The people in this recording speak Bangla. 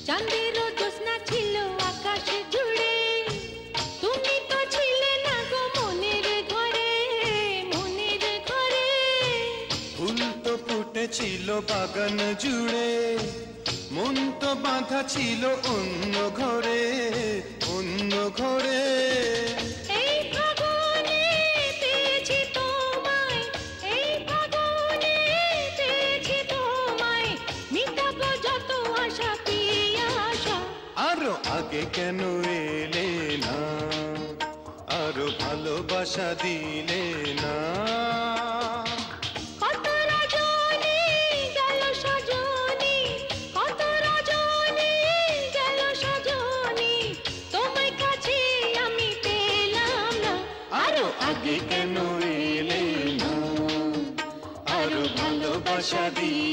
চাঁদেরও জ্যোৎস্না ছিল আকাশে জুড়ে, তুমি তো ছিলে না গো মনের ঘরে, মনের ঘরে। ফুল তো ফুটেছিল বাগান জুড়ে, মন তো বাঁধা ছিল অন্য ঘরে, অন্য ঘরে। এই ফাগুনে পেয়েছি তোমায়, এই ফাগুনে পেয়েছি তোমায়, মিটাবো যত আশা প্রিয় আশা। আরো আগে কেন এলে না, আরো ভালোবাসা দিলে না। কত রজনী গেল সজনী, কত রজনী গেল সজনী, তোমায় কাছে আমি পেলাম না। আরো আগে কেন এলে না, আরো ভালোবাসা দিলে